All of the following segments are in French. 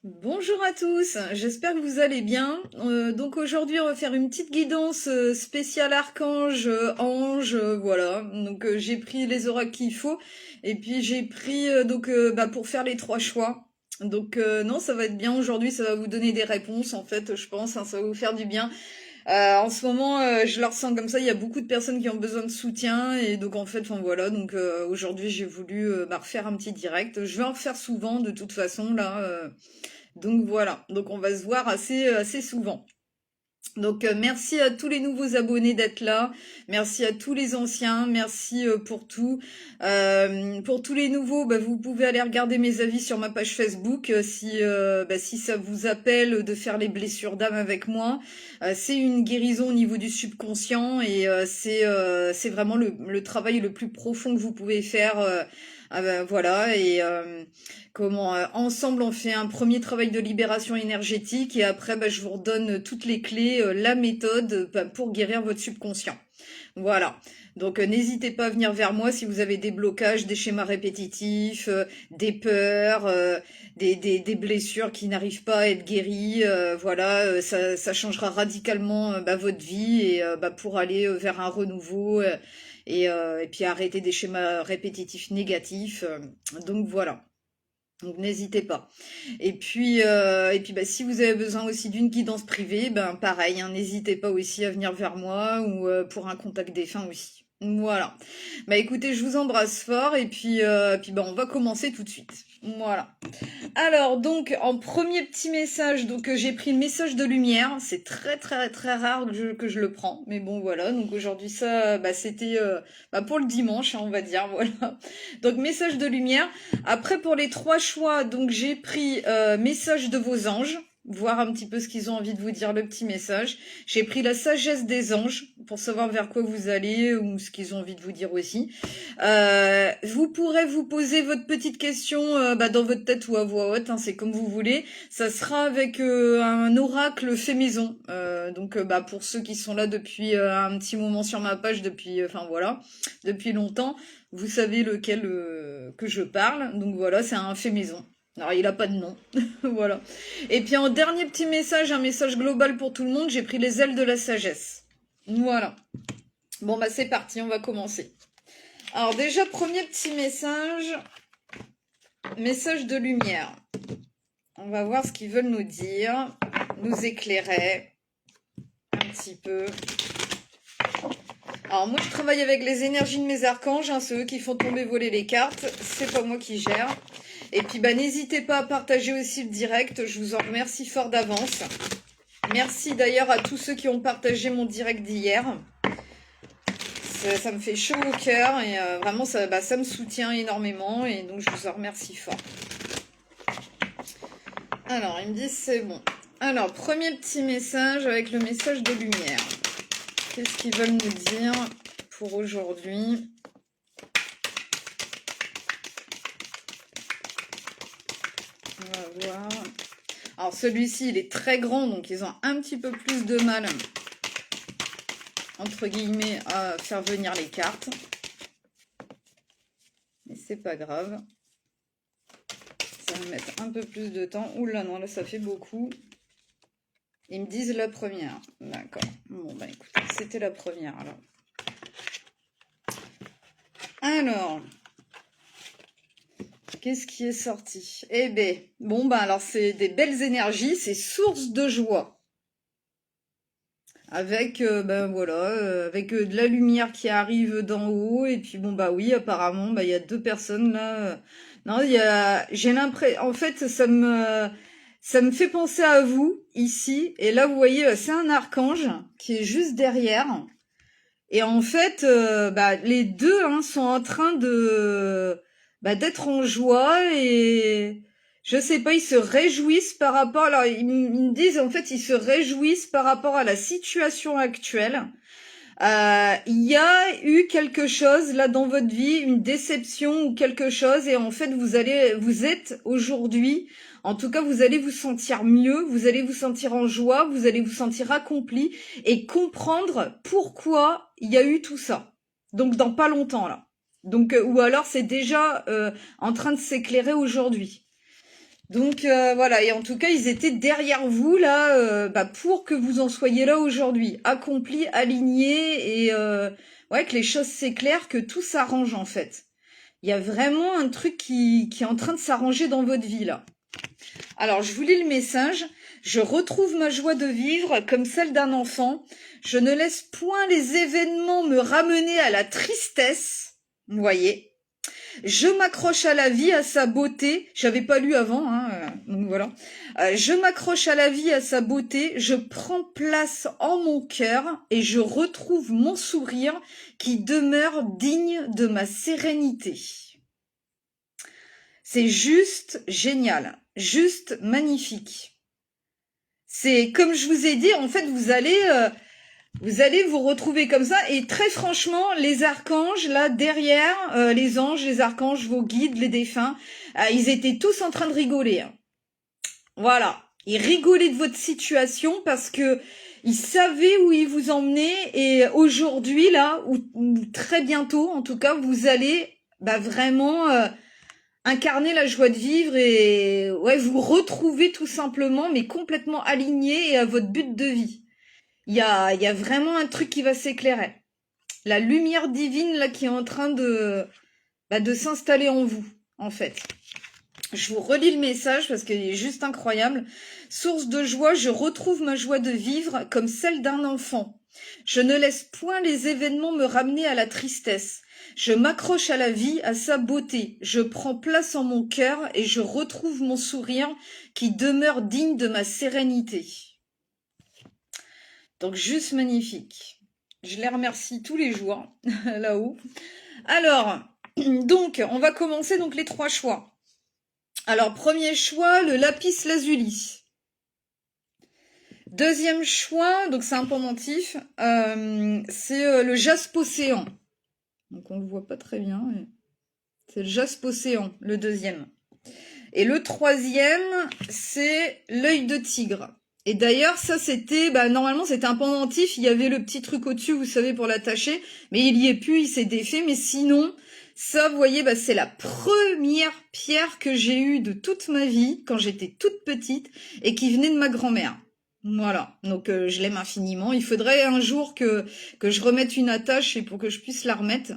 Bonjour à tous, j'espère que vous allez bien. Donc aujourd'hui on va faire une petite guidance spéciale archange, ange, voilà. Donc j'ai pris les oracles qu'il faut et puis j'ai pris pour faire les trois choix. Donc non, ça va être bien aujourd'hui, ça va vous donner des réponses en fait, je pense, hein, ça va vous faire du bien. En ce moment, je le ressens comme ça. Il y a beaucoup de personnes qui ont besoin de soutien et donc en fait, enfin voilà. Donc aujourd'hui, j'ai voulu refaire un petit direct. Je vais en refaire souvent de toute façon là. Donc voilà. Donc on va se voir assez souvent. Donc merci à tous les nouveaux abonnés d'être là, merci à tous les anciens, merci pour tout. Pour tous les nouveaux, vous pouvez aller regarder mes avis sur ma page Facebook si ça vous appelle de faire les blessures d'âme avec moi. C'est une guérison au niveau du subconscient et c'est vraiment le travail le plus profond que vous pouvez faire. Voilà et ensemble on fait un premier travail de libération énergétique et après je vous redonne toutes les clés, la méthode pour guérir votre subconscient. Voilà. Donc n'hésitez pas à venir vers moi si vous avez des blocages, des schémas répétitifs, des peurs, des blessures qui n'arrivent pas à être guéries. Ça changera radicalement votre vie et pour aller vers un renouveau et puis arrêter des schémas répétitifs négatifs. Donc voilà. Donc n'hésitez pas. Et puis si vous avez besoin aussi d'une guidance privée, pareil, hein, n'hésitez pas aussi à venir vers moi ou pour un contact défunt aussi. Voilà. Écoutez, je vous embrasse fort et puis on va commencer tout de suite. Voilà. Alors donc en premier petit message, j'ai pris le message de lumière. C'est très très très rare que je le prends, mais bon voilà. Donc aujourd'hui ça, c'était pour le dimanche, hein, on va dire, voilà. Donc message de lumière. Après pour les trois choix, donc j'ai pris message de vos anges. Voir un petit peu ce qu'ils ont envie de vous dire, le petit message. J'ai pris la sagesse des anges pour savoir vers quoi vous allez ou ce qu'ils ont envie de vous dire aussi. Vous pourrez vous poser votre petite question dans votre tête ou à voix haute, hein, c'est comme vous voulez. Ça sera avec un oracle fait maison. Pour ceux qui sont là depuis un petit moment sur ma page, depuis longtemps, vous savez lequel que je parle. Donc voilà, c'est un fait maison. Alors il a pas de nom, voilà. Et puis en dernier petit message, un message global pour tout le monde, j'ai pris les ailes de la sagesse. Voilà. Bon c'est parti, on va commencer. Alors déjà, premier petit message de lumière. On va voir ce qu'ils veulent nous dire, nous éclairer un petit peu. Alors moi, je travaille avec les énergies de mes archanges, hein, c'est eux qui font tomber voler les cartes, c'est pas moi qui gère. Et puis n'hésitez pas à partager aussi le direct, je vous en remercie fort d'avance. Merci d'ailleurs à tous ceux qui ont partagé mon direct d'hier. Ça me fait chaud au cœur et vraiment ça me soutient énormément et donc je vous en remercie fort. Alors, ils me disent c'est bon. Alors, premier petit message avec le message de lumière. Qu'est-ce qu'ils veulent nous dire pour aujourd'hui? On va voir. Alors, celui-ci, il est très grand, donc ils ont un petit peu plus de mal, entre guillemets, à faire venir les cartes. Mais c'est pas grave. Ça va mettre un peu plus de temps. Oula, non, là, ça fait beaucoup. Ils me disent la première. D'accord. Bon, écoutez, c'était la première, alors. Alors, qu'est-ce qui est sorti? Eh ben, alors c'est des belles énergies, c'est source de joie. Avec, avec de la lumière qui arrive d'en haut, et puis oui, apparemment, il y a deux personnes là. Non, j'ai l'impression, en fait, ça me fait penser à vous, ici, et là, vous voyez, c'est un archange qui est juste derrière. Et en fait, les deux sont en train de d'être en joie et je sais pas, ils se réjouissent par rapport. Alors ils me disent en fait, ils se réjouissent par rapport à la situation actuelle. Il y a eu quelque chose là dans votre vie, une déception ou quelque chose, et en fait vous êtes aujourd'hui, en tout cas vous allez vous sentir mieux, vous allez vous sentir en joie, vous allez vous sentir accompli et comprendre pourquoi il y a eu tout ça. Donc dans pas longtemps là. Donc ou alors c'est déjà en train de s'éclairer aujourd'hui. Donc voilà, et en tout cas, ils étaient derrière vous là, pour que vous en soyez là aujourd'hui, accomplis, alignés, et ouais, que les choses s'éclairent, que tout s'arrange en fait. Il y a vraiment un truc qui est en train de s'arranger dans votre vie là. Alors, je vous lis le message. Je retrouve ma joie de vivre comme celle d'un enfant. Je ne laisse point les événements me ramener à la tristesse. Vous voyez. Je m'accroche à la vie, à sa beauté. J'avais pas lu avant, hein, donc voilà. Je m'accroche à la vie, à sa beauté. Je prends place en mon cœur et je retrouve mon sourire qui demeure digne de ma sérénité. C'est juste génial, juste magnifique. C'est comme je vous ai dit, en fait, vous allez vous retrouver comme ça. Et très franchement, les archanges, là, derrière, les anges, les archanges, vos guides, les défunts, ils étaient tous en train de rigoler. Hein. Voilà. Ils rigolaient de votre situation parce que ils savaient où ils vous emmenaient. Et aujourd'hui, là, ou très bientôt, en tout cas, vous allez vraiment incarner la joie de vivre et ouais, vous retrouver tout simplement, mais complètement aligné à votre but de vie. Il y a vraiment un truc qui va s'éclairer. La lumière divine là qui est en train de s'installer en vous, en fait. Je vous relis le message parce qu'il est juste incroyable. Source de joie, je retrouve ma joie de vivre comme celle d'un enfant. Je ne laisse point les événements me ramener à la tristesse. Je m'accroche à la vie, à sa beauté. Je prends place en mon cœur et je retrouve mon sourire qui demeure digne de ma sérénité. Donc juste magnifique. Je les remercie tous les jours, là-haut. Alors, donc, on va commencer donc les 3 choix. Alors, premier choix, le lapis lazuli. Deuxième choix, donc c'est un pendentif, c'est le jaspe océan. Donc on le voit pas très bien, mais c'est le jaspe océan, le deuxième. Et le troisième, c'est l'œil de tigre. Et d'ailleurs, ça c'était, normalement c'était un pendentif, il y avait le petit truc au-dessus, vous savez, pour l'attacher, mais il y est plus, il s'est défait, mais sinon, ça, vous voyez, c'est la première pierre que j'ai eue de toute ma vie, quand j'étais toute petite, et qui venait de ma grand-mère. Voilà, donc je l'aime infiniment. Il faudrait un jour que je remette une attache et pour que je puisse la remettre.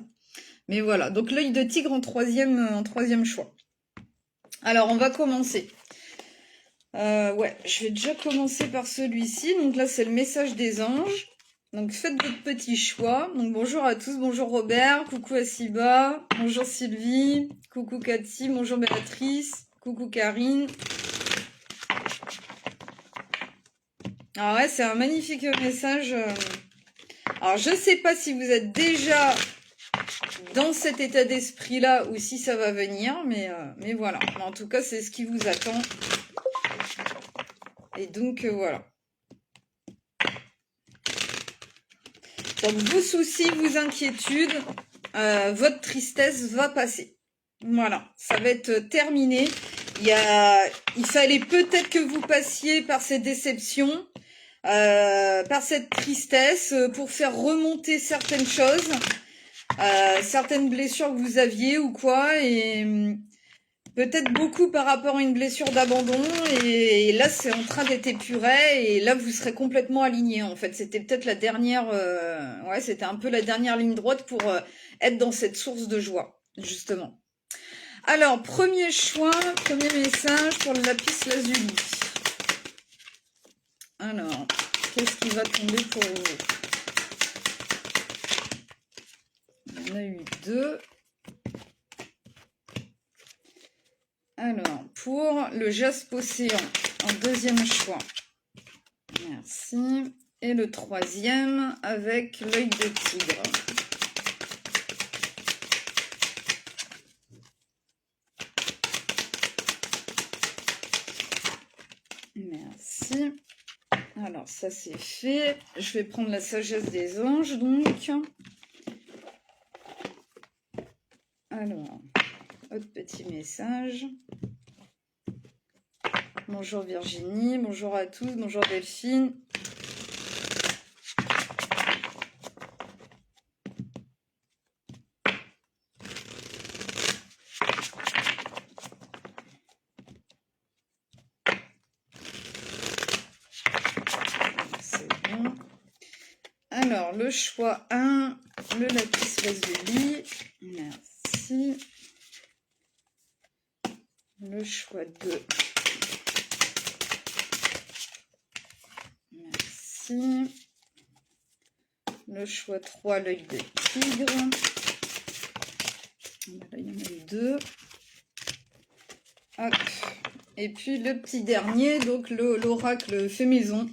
Mais voilà, donc l'œil de tigre en troisième choix. Alors, on va commencer. Ouais, je vais déjà commencer par celui-ci. Donc là, c'est le message des anges. Donc, faites votre petit choix. Donc, bonjour à tous. Bonjour Robert. Coucou Asiba. Bonjour Sylvie. Coucou Cathy. Bonjour Béatrice. Coucou Karine. Ah ouais, c'est un magnifique message. Alors, je sais pas si vous êtes déjà dans cet état d'esprit-là ou si ça va venir, mais voilà. En tout cas, c'est ce qui vous attend. Et donc, voilà. Donc, vos soucis, vos inquiétudes, votre tristesse va passer. Voilà, ça va être terminé. Il fallait peut-être que vous passiez par ces déceptions, par cette tristesse, pour faire remonter certaines choses, certaines blessures que vous aviez ou quoi, et peut-être beaucoup par rapport à une blessure d'abandon, et là c'est en train d'être épuré, et là vous serez complètement aligné en fait. C'était peut-être la dernière, ouais, c'était un peu la dernière ligne droite pour être dans cette source de joie, justement. Alors, premier choix, premier message pour le lapis lazuli. Alors, qu'est-ce qui va tomber pour vous? On a eu 2. Alors, pour le jaspe océan, en deuxième choix. Merci. Et le troisième, avec l'œil de tigre. Merci. Alors, ça c'est fait. Je vais prendre la sagesse des anges, donc. Alors, autre petit message. Bonjour Virginie, bonjour à tous, bonjour Delphine. Alors, le choix 1, le lapis lazuli. Merci. Le choix 2. Merci. Le choix 3, l'œil de tigre. Là, il y en a eu 2. Hop. Et puis le petit dernier, donc l'oracle fait maison.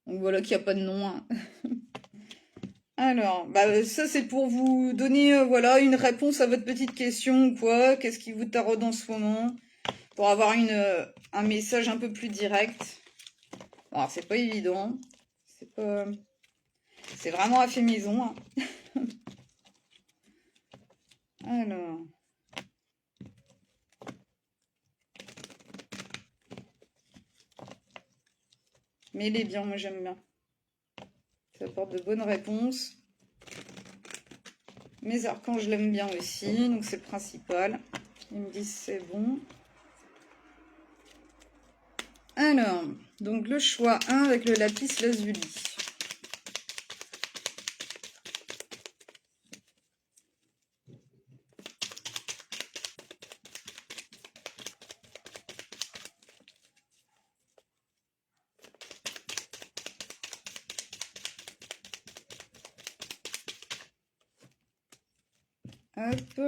Donc voilà qu'il n'y a pas de nom. Hein. Alors, bah, ça c'est pour vous donner voilà, une réponse à votre petite question ou quoi. Qu'est-ce qui vous taraude en ce moment? Pour avoir un message un peu plus direct. Alors, c'est pas évident. C'est vraiment à fait maison. Hein. Alors. Mais il est bien, moi j'aime bien. Ça apporte de bonnes réponses. Mes archanges l'aiment bien aussi, donc c'est le principal. Ils me disent c'est bon. Alors, donc le choix 1 avec le lapis lazuli. Hop.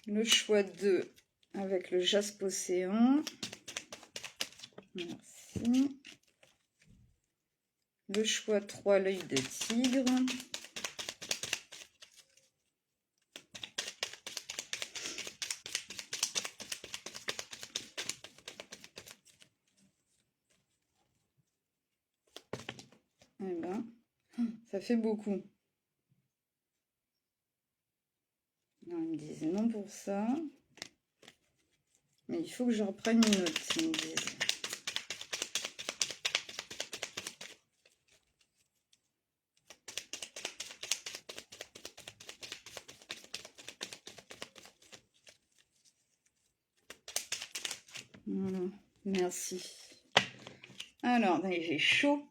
Le choix 2 avec le jaspe océan. Merci. Le choix 3, l'œil de tigre. Eh ben, ça fait beaucoup. Non, ils me disent non pour ça. Mais il faut que je reprenne une note, ils me disent. Voilà, merci. Alors, j'ai chaud.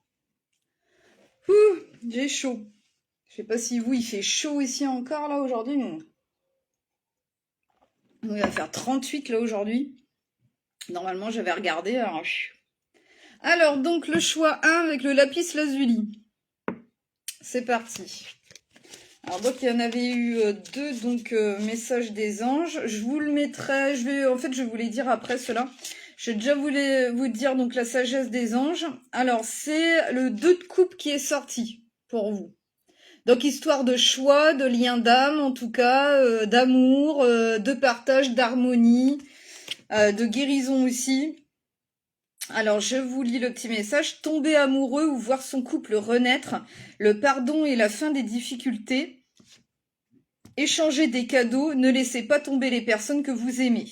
J'ai chaud. Je sais pas si vous, il fait chaud ici encore là aujourd'hui, mais il va faire 38 là aujourd'hui. Normalement, j'avais regardé. Alors, donc le choix 1 avec le lapis lazuli. C'est parti. Alors donc il y en avait eu 2 donc messages des anges. Je vous le mettrai. Je vais vous les dire après cela. Je déjà voulu vous dire donc la sagesse des anges. Alors c'est le 2 de coupe qui est sorti pour vous. Donc histoire de choix, de lien d'âme en tout cas, d'amour, de partage, d'harmonie, de guérison aussi. Alors je vous lis le petit message. Tomber amoureux ou voir son couple renaître, le pardon et la fin des difficultés. Échanger des cadeaux, ne laissez pas tomber les personnes que vous aimez.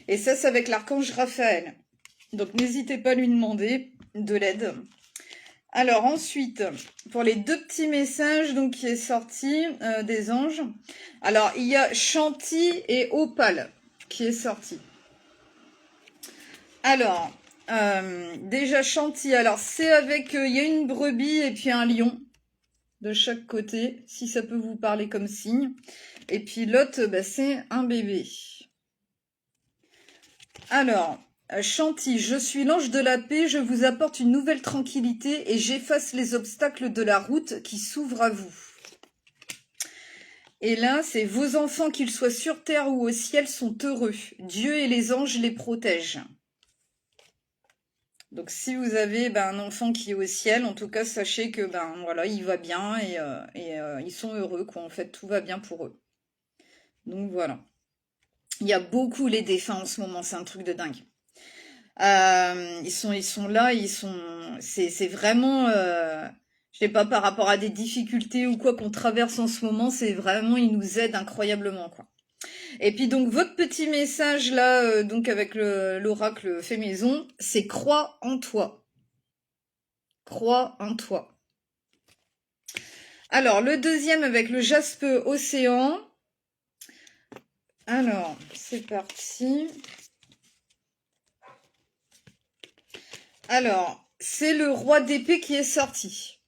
Et ça, c'est avec l'archange Raphaël. Donc n'hésitez pas à lui demander de l'aide. Alors ensuite, pour les 2 petits messages donc qui est sorti des anges. Alors il y a Chanty et Opale qui est sorti. Alors déjà Chanty. Alors c'est avec il y a une brebis et puis un lion de chaque côté, si ça peut vous parler comme signe. Et puis l'autre, bah, c'est un bébé. Alors, Chanty, je suis l'ange de la paix, je vous apporte une nouvelle tranquillité et j'efface les obstacles de la route qui s'ouvrent à vous. Et là, c'est vos enfants, qu'ils soient sur terre ou au ciel, sont heureux. Dieu et les anges les protègent. Donc si vous avez un enfant qui est au ciel, en tout cas, sachez que voilà, il va bien et ils sont heureux, quoi. En fait, tout va bien pour eux. Donc voilà. Il y a beaucoup les défunts en ce moment, c'est un truc de dingue. Ils sont là, c'est vraiment, je sais pas, par rapport à des difficultés ou quoi qu'on traverse en ce moment, c'est vraiment, ils nous aident incroyablement, quoi. Et puis donc votre petit message là, donc avec l'oracle fait maison, c'est crois en toi. Crois en toi. Alors le deuxième avec le jaspe océan. Alors c'est parti. Alors c'est le roi d'épée qui est sorti.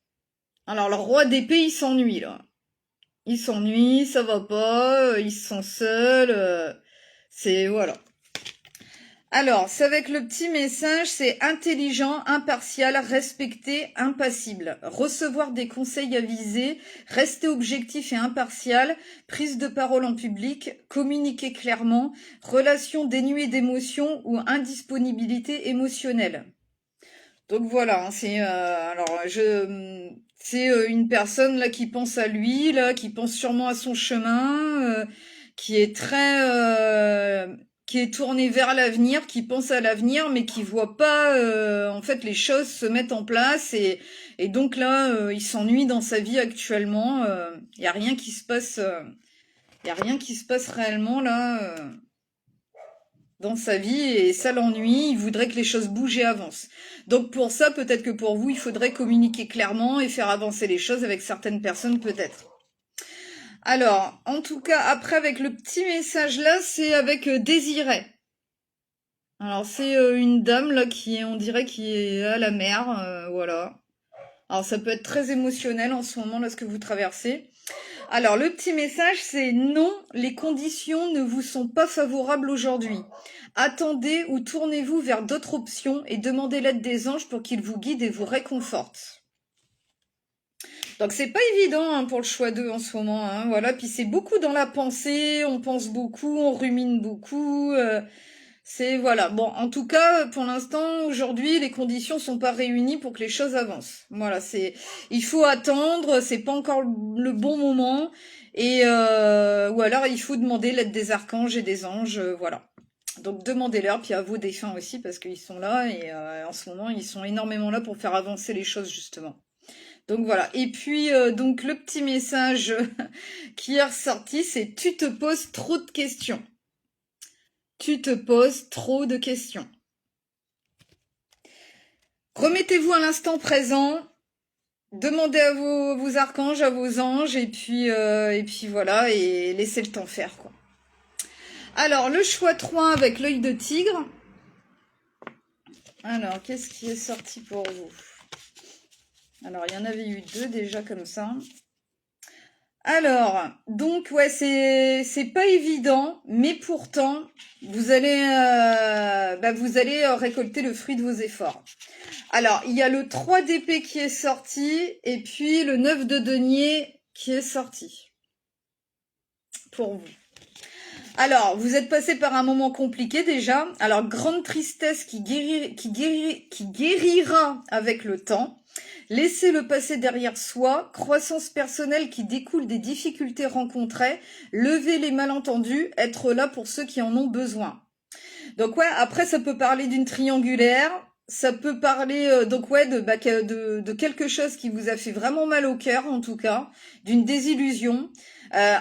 Alors, le roi d'épée, il s'ennuie, là. Il s'ennuie, ça va pas, il se sent seul, c'est... Voilà. Alors, c'est avec le petit message, c'est intelligent, impartial, respecté, impassible. Recevoir des conseils avisés, rester objectif et impartial, prise de parole en public, communiquer clairement, relation dénuée d'émotions ou indisponibilité émotionnelle. Donc voilà, c'est une personne là qui pense à lui, là, qui pense sûrement à son chemin, qui est qui est tourné vers l'avenir, qui pense à l'avenir, mais qui voit pas en fait les choses se mettre en place et donc là il s'ennuie dans sa vie actuellement. Il y a rien qui se passe, il y a rien qui se passe réellement là. Dans sa vie et ça l'ennuie, il voudrait que les choses bougent et avancent. Donc pour ça, peut-être que pour vous, il faudrait communiquer clairement et faire avancer les choses avec certaines personnes peut-être. Alors, en tout cas, après avec le petit message là, c'est avec Désiré. Alors c'est une dame là qui est, on dirait, qui est à la mer, voilà. Alors ça peut être très émotionnel en ce moment là ce que vous traversez. Alors, le petit message, c'est non, les conditions ne vous sont pas favorables aujourd'hui. Attendez ou tournez-vous vers d'autres options et demandez l'aide des anges pour qu'ils vous guident et vous réconfortent. Donc, c'est pas évident hein, pour le choix 2 en ce moment. Hein, voilà, puis c'est beaucoup dans la pensée, on pense beaucoup, on rumine beaucoup. C'est voilà. Bon, en tout cas, pour l'instant, aujourd'hui, les conditions sont pas réunies pour que les choses avancent. Voilà, il faut attendre, c'est pas encore le bon moment, et ou alors il faut demander l'aide des archanges et des anges, voilà. Donc demandez-leur, puis à vos défunts aussi, parce qu'ils sont là et en ce moment ils sont énormément là pour faire avancer les choses justement. Donc voilà. Et puis donc le petit message qui est ressorti, c'est tu te poses trop de questions. Tu te poses trop de questions. Remettez-vous à l'instant présent, demandez à vos archanges, à vos anges, et puis voilà, et laissez le temps faire, quoi. Alors, le choix 3 avec l'œil de tigre. Alors, qu'est-ce qui est sorti pour vous? Alors, il y en avait eu 2 déjà comme ça. Alors, donc ouais, c'est pas évident, mais pourtant vous allez récolter le fruit de vos efforts. Alors, il y a le 3 d'épée qui est sorti et puis le 9 de denier qui est sorti pour vous. Alors, vous êtes passé par un moment compliqué déjà. Alors, grande tristesse qui guérira avec le temps. Laissez le passé derrière soi, croissance personnelle qui découle des difficultés rencontrées, lever les malentendus, être là pour ceux qui en ont besoin. Donc ouais, après ça peut parler d'une triangulaire, ça peut parler donc ouais de quelque chose qui vous a fait vraiment mal au cœur en tout cas, d'une désillusion.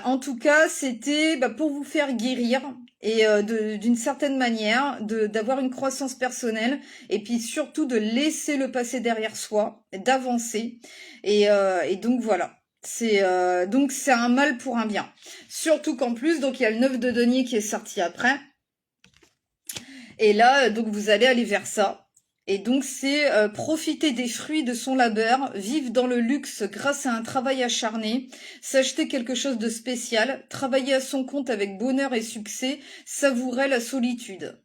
En tout cas, c'était pour vous faire guérir et d'une certaine manière d'avoir une croissance personnelle et puis surtout de laisser le passé derrière soi, d'avancer et donc voilà. Donc c'est un mal pour un bien. Surtout qu'en plus donc il y a le 9 de denier qui est sorti après. Et là donc vous allez aller vers ça. Et donc c'est profiter des fruits de son labeur, vivre dans le luxe grâce à un travail acharné, s'acheter quelque chose de spécial, travailler à son compte avec bonheur et succès, savourer la solitude.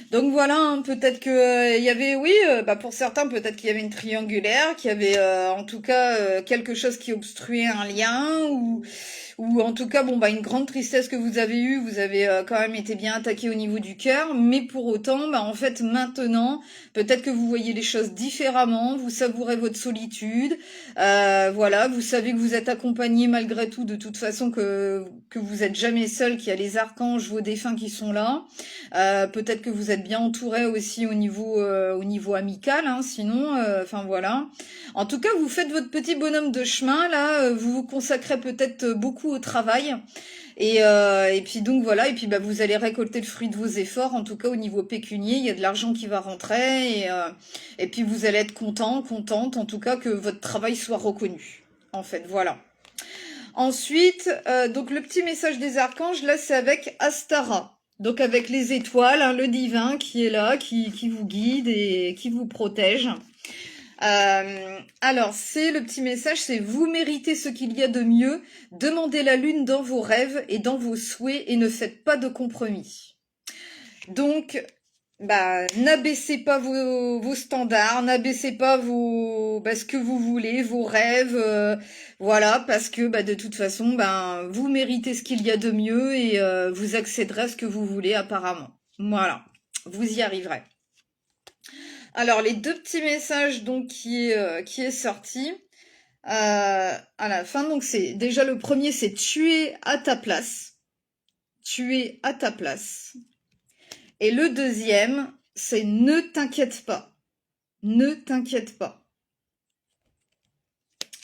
Donc voilà, hein, peut-être que il y avait, oui, pour certains peut-être qu'il y avait une triangulaire, qu'il y avait en tout cas quelque chose qui obstruait un lien ou en tout cas une grande tristesse que vous avez eue, vous avez quand même été bien attaqué au niveau du cœur, mais pour autant, en fait maintenant, peut-être que vous voyez les choses différemment, vous savourez votre solitude, voilà, vous savez que vous êtes accompagné malgré tout, de toute façon que vous êtes jamais seul, qu'il y a les archanges, vos défunts qui sont là. Peut-être que vous êtes bien entouré aussi au niveau amical, hein, sinon, enfin voilà. En tout cas, vous faites votre petit bonhomme de chemin là, vous vous consacrez peut-être beaucoup au travail. Et puis donc voilà, et puis vous allez récolter le fruit de vos efforts, en tout cas au niveau pécunier, il y a de l'argent qui va rentrer, et puis vous allez être contente, en tout cas que votre travail soit reconnu. En fait, voilà. Ensuite, donc le petit message des archanges, là c'est avec Astara. Donc avec les étoiles, hein, le divin qui est là, qui vous guide et qui vous protège. Alors, c'est le petit message, c'est vous méritez ce qu'il y a de mieux, demandez la lune dans vos rêves et dans vos souhaits et ne faites pas de compromis. Donc, bah, n'abaissez pas vos standards, n'abaissez pas ce que vous voulez, vos rêves, voilà, parce que bah, de toute façon, ben, vous méritez ce qu'il y a de mieux et vous accéderez à ce que vous voulez apparemment. Voilà, vous y arriverez. Alors, les deux petits messages donc qui est sorti à la fin, donc c'est déjà le premier, c'est tuer à ta place. Tuer à ta place. Et le deuxième, c'est ne t'inquiète pas. Ne t'inquiète pas.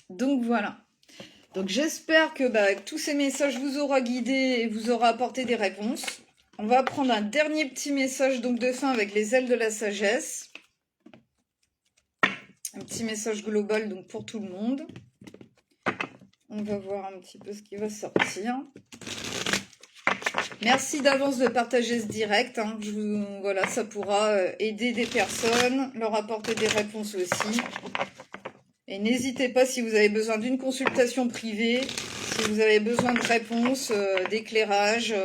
Donc voilà. Donc j'espère que tous ces messages vous aura guidé et vous aura apporté des réponses. On va prendre un dernier petit message donc de fin avec les ailes de la sagesse. Un petit message global donc pour tout le monde. On va voir un petit peu ce qui va sortir. Merci d'avance de partager ce direct. Hein. Voilà, ça pourra aider des personnes, leur apporter des réponses aussi. Et n'hésitez pas si vous avez besoin d'une consultation privée, si vous avez besoin de réponses, d'éclairage,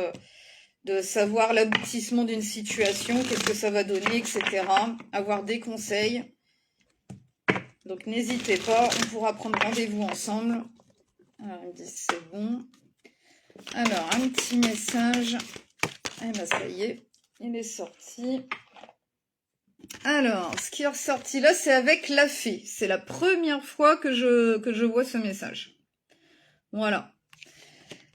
de savoir l'aboutissement d'une situation, qu'est-ce que ça va donner, etc. Avoir des conseils. Donc n'hésitez pas, on pourra prendre rendez-vous ensemble. Alors, ils me disent c'est bon. Alors, un petit message. Eh ben, ça y est, il est sorti. Alors, ce qui est ressorti là, c'est avec la fée. C'est la première fois que je vois ce message. Voilà.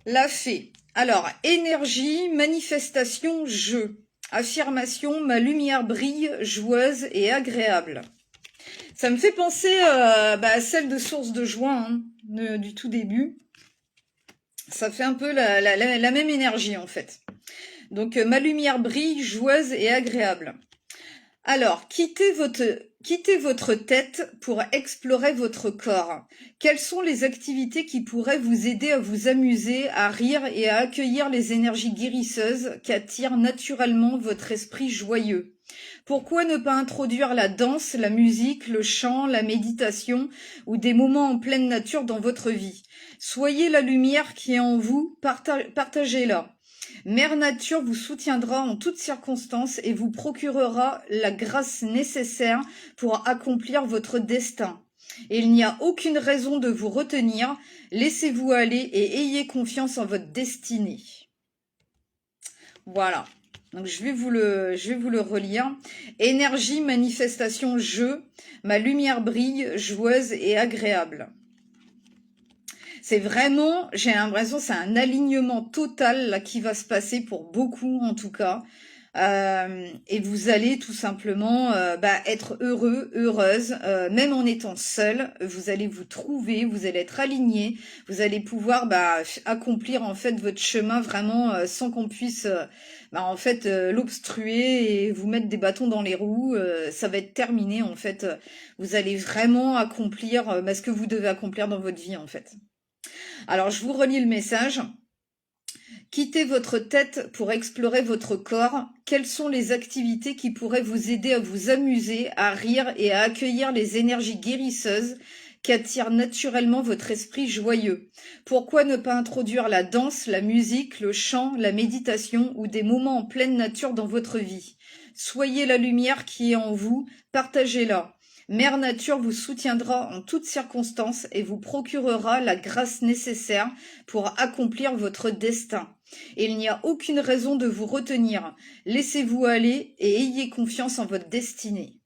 La fée. Alors, énergie, manifestation, jeu. Affirmation, ma lumière brille, joueuse et agréable. Ça me fait penser à celle de Source de Joie, hein, du tout début. Ça fait un peu la même énergie, en fait. Donc, ma lumière brille, joueuse et agréable. Alors, quittez votre tête pour explorer votre corps. Quelles sont les activités qui pourraient vous aider à vous amuser, à rire et à accueillir les énergies guérisseuses qu'attire naturellement votre esprit joyeux? Pourquoi ne pas introduire la danse, la musique, le chant, la méditation ou des moments en pleine nature dans votre vie? Soyez la lumière qui est en vous, partagez-la. Mère Nature vous soutiendra en toutes circonstances et vous procurera la grâce nécessaire pour accomplir votre destin. Et il n'y a aucune raison de vous retenir, laissez-vous aller et ayez confiance en votre destinée. Voilà. Donc je vais vous le relire. Énergie, manifestation, jeu. Ma lumière brille, joueuse et agréable. C'est vraiment, j'ai l'impression, c'est un alignement total là qui va se passer pour beaucoup en tout cas. Et vous allez tout simplement être heureux, heureuse, même en étant seul. Vous allez vous trouver, vous allez être aligné, vous allez pouvoir accomplir en fait votre chemin vraiment sans qu'on puisse l'obstruer et vous mettre des bâtons dans les roues. Ça va être terminé en fait. Vous allez vraiment accomplir ce que vous devez accomplir dans votre vie en fait. Alors, je vous relis le message. Quittez votre tête pour explorer votre corps. Quelles sont les activités qui pourraient vous aider à vous amuser, à rire et à accueillir les énergies guérisseuses qu'attire naturellement votre esprit joyeux? Pourquoi ne pas introduire la danse, la musique, le chant, la méditation ou des moments en pleine nature dans votre vie? Soyez la lumière qui est en vous, partagez-la. Mère Nature vous soutiendra en toutes circonstances et vous procurera la grâce nécessaire pour accomplir votre destin. Et il n'y a aucune raison de vous retenir. Laissez-vous aller et ayez confiance en votre destinée.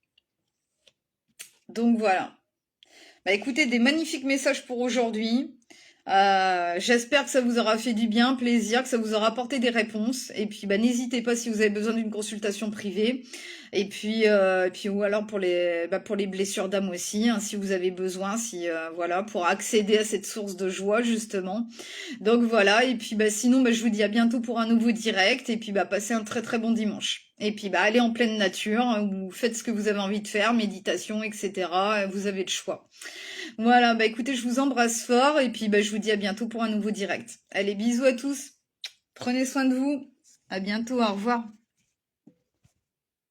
Donc voilà. Écoutez, des magnifiques messages pour aujourd'hui. J'espère que ça vous aura fait du bien, plaisir, que ça vous aura apporté des réponses. Et puis n'hésitez pas si vous avez besoin d'une consultation privée. Et puis ou alors pour les blessures d'âme aussi, hein, si vous avez besoin, pour accéder à cette source de joie justement. Donc voilà, et puis sinon je vous dis à bientôt pour un nouveau direct, et puis passez un très très bon dimanche. Et puis allez en pleine nature, vous faites ce que vous avez envie de faire, méditation, etc. Vous avez le choix. Voilà, écoutez, je vous embrasse fort, et puis je vous dis à bientôt pour un nouveau direct. Allez, bisous à tous, prenez soin de vous, à bientôt, au revoir.